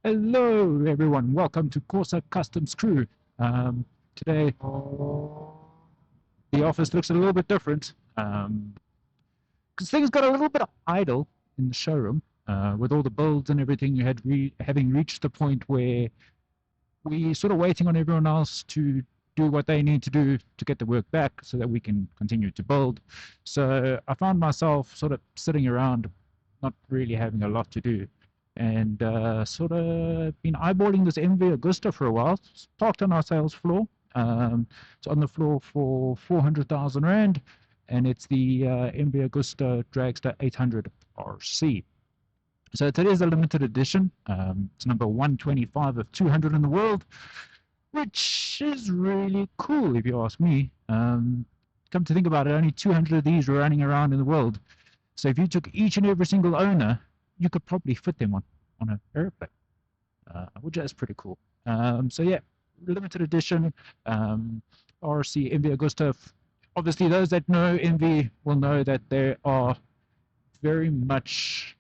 Hello, everyone. Welcome to Corsa Customs Crew. Today, the office looks a little bit different because things got a little bit idle in the showroom with all the builds and everything. You had having reached the point where we sort of waiting on everyone else to do what they need to do to get the work back so that we can continue to build. So I found myself sort of sitting around, not really having a lot to do, and sort of been eyeballing this MV Agusta for a while. It's parked on our sales floor. It's on the floor for 400,000 Rand, and it's the MV Agusta Dragster 800 RC. So it is a limited edition. It's number 125 of 200 in the world, which is really cool if you ask me. Come to think about it, only 200 of these are running around in the world. So if you took each and every single owner, you could probably fit them on an airplane, which is pretty cool. So yeah, limited edition RC MV Agusta. Obviously, those that know MV will know that they are very much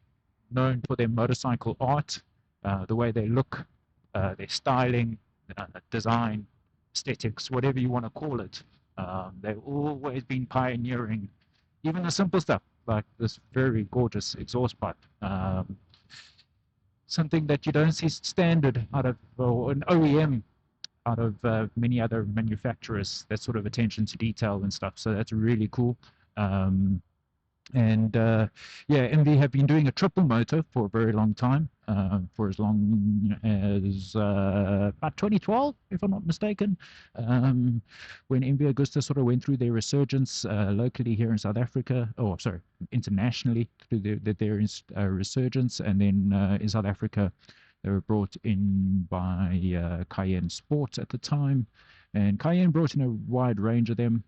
known for their motorcycle art, the way they look, their styling, design, aesthetics, whatever you want to call it. They've always been pioneering, even the simple stuff like this very gorgeous exhaust pipe. Something that you don't see standard out of, or an OEM out of many other manufacturers, that sort of attention to detail and stuff. So that's really cool. And yeah, MV have been doing a triple motor for a very long time, for as long as about 2012, if I'm not mistaken, when MV Agusta sort of went through their resurgence locally here in South Africa, or sorry, internationally through their resurgence, and then in South Africa they were brought in by Cayenne Sports at the time. And Cayenne brought in a wide range of them,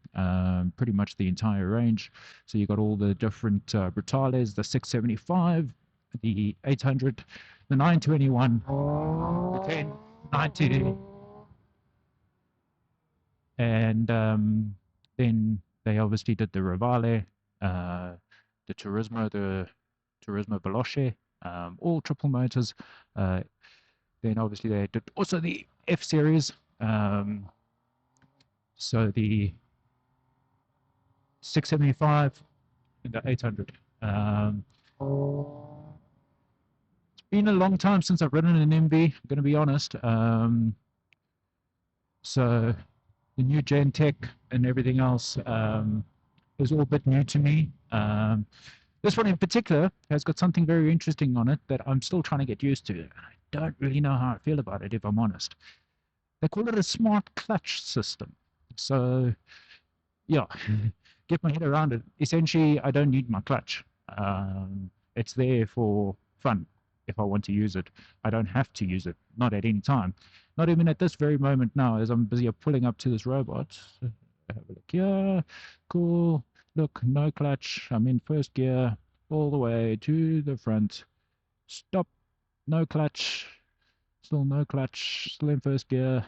pretty much the entire range. So you got all the different Brutales, the 675, the 800, the 921, the 1090, and then they obviously did the Rivale, the Turismo Veloce, all triple motors. Then obviously they did also the F series. So the 675 and the 800. It's been a long time since I've ridden an MV, I'm going to be honest. So the new Gen Tech and everything else is all a bit new to me. This one in particular has got something very interesting on it that I'm still trying to get used to. I don't really know how I feel about it, if I'm honest. They call it a smart clutch system. So, yeah, get my head around it. Essentially, I don't need my clutch. It's there for fun if I want to use it. I don't have to use it, not at any time. Not even at this very moment now, as I'm busy pulling up to this robot. Have a look here. Cool. Look, no clutch. I'm in first gear all the way to the front. Stop. No clutch. Still no clutch. Still in first gear.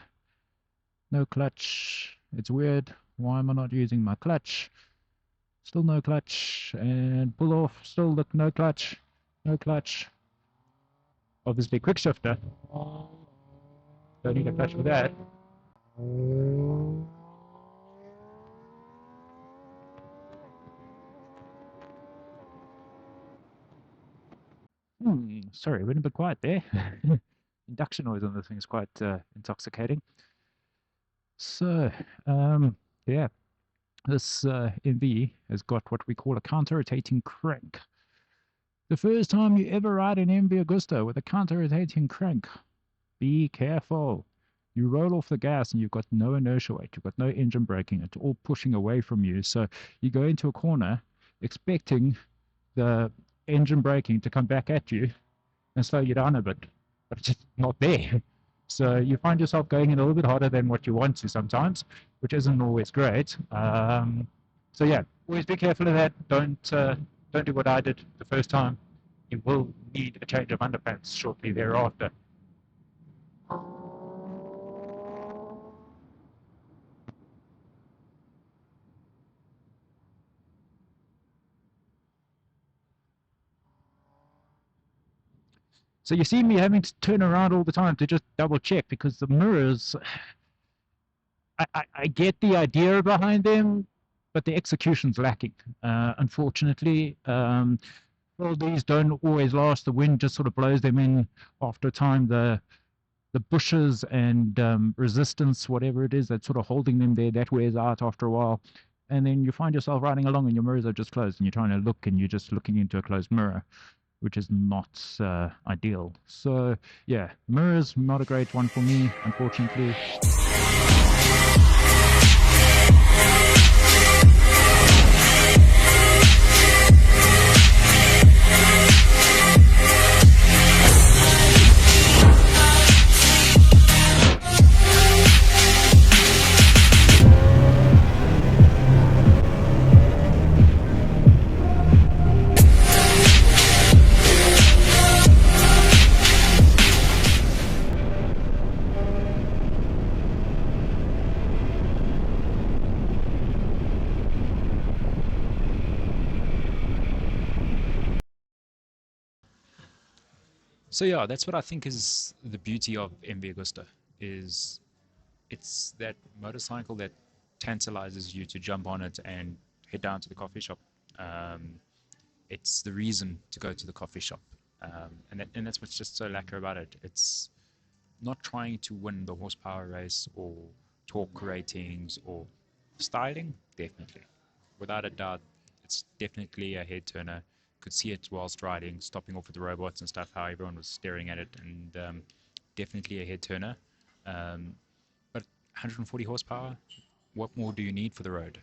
No clutch. It's weird. Why am I not using my clutch? Still no clutch. And pull off. Still look, no clutch. No clutch. Obviously quick shifter. Don't need a clutch for that. Sorry, went a bit quiet there. Induction noise on this thing is quite intoxicating. So, yeah, this MV has got what we call a counter-rotating crank. The first time you ever ride an MV Agusta with a counter-rotating crank, be careful. You roll off the gas and you've got no inertia weight. You've got no engine braking. It's all pushing away from you. So you go into a corner expecting the engine braking to come back at you and slow you down a bit, but it's just not there. So you find yourself going in a little bit harder than what you want to sometimes, which isn't always great. So yeah, always be careful of that. Don't do what I did the first time. You will need a change of underpants shortly thereafter. So you see me having to turn around all the time to just double check because the mirrors, I get the idea behind them, but the execution's lacking. Unfortunately, well, these don't always last. The wind just sort of blows them in after a time. The bushes and resistance, whatever it is that's sort of holding them there, that wears out after a while. And then you find yourself riding along and your mirrors are just closed and you're trying to look and you're just looking into a closed mirror, which is not ideal. So, yeah, mirrors, not a great one for me, unfortunately. So yeah, that's what I think is the beauty of MV Agusta, is it's that motorcycle that tantalizes you to jump on it and head down to the coffee shop. Um, it's the reason to go to the coffee shop, and that's what's just so lacquer about it. It's not trying to win the horsepower race or torque ratings or styling. Definitely, without a doubt, it's definitely a head turner. Could see it whilst riding, stopping off with the robots and stuff, how everyone was staring at it, and definitely a head turner. But 140 horsepower, what more do you need for the road?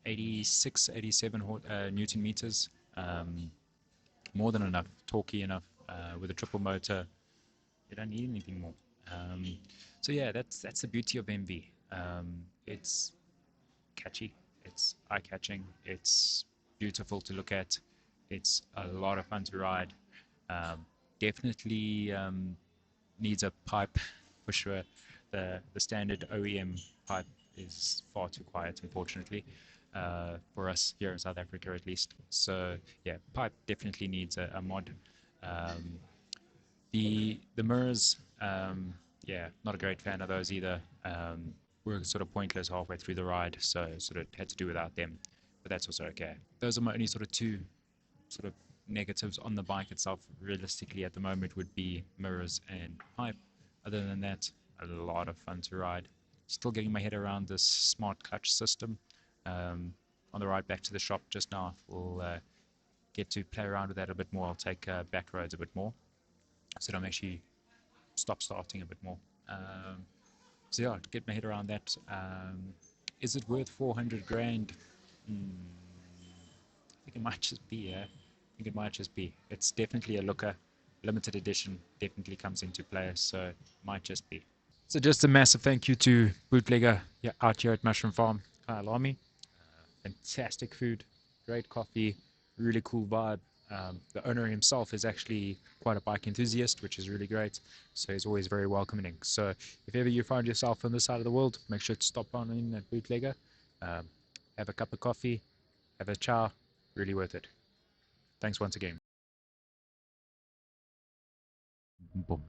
86, 87 Newton meters, more than enough, torquey enough. With a triple motor, you don't need anything more. Um, so yeah, that's the beauty of MV. It's catchy, it's eye-catching, it's beautiful to look at, it's a lot of fun to ride. Um, Definitely needs a pipe for sure. The standard OEM pipe is far too quiet, unfortunately, for us here in South Africa at least. So yeah, pipe definitely needs a mod. Um, the mirrors, yeah, not a great fan of those either. Were sort of pointless halfway through the ride, so sort of had to do without them. But that's also okay. Those are my only sort of two sort of negatives on the bike itself. Realistically, at the moment, would be mirrors and pipe. Other than that, a lot of fun to ride. Still getting my head around this smart clutch system. On the ride back to the shop just now, we'll get to play around with that a bit more. I'll take back roads a bit more, so that I'm actually stop starting a bit more. So yeah, to get my head around that. Is it worth 400 grand? I think it might just be. I think it might just be. It's definitely a looker. Limited edition definitely comes into play, so it might just be. So just a massive thank you to Bootlegger out here at Mushroom Farm, Kyalami. Fantastic food, great coffee, really cool vibe. The owner himself is actually quite a bike enthusiast, which is really great. So he's always very welcoming. So if ever you find yourself on this side of the world, make sure to stop on in at Bootlegger, have a cup of coffee, have a chow. Really worth it. Thanks once again. Boom.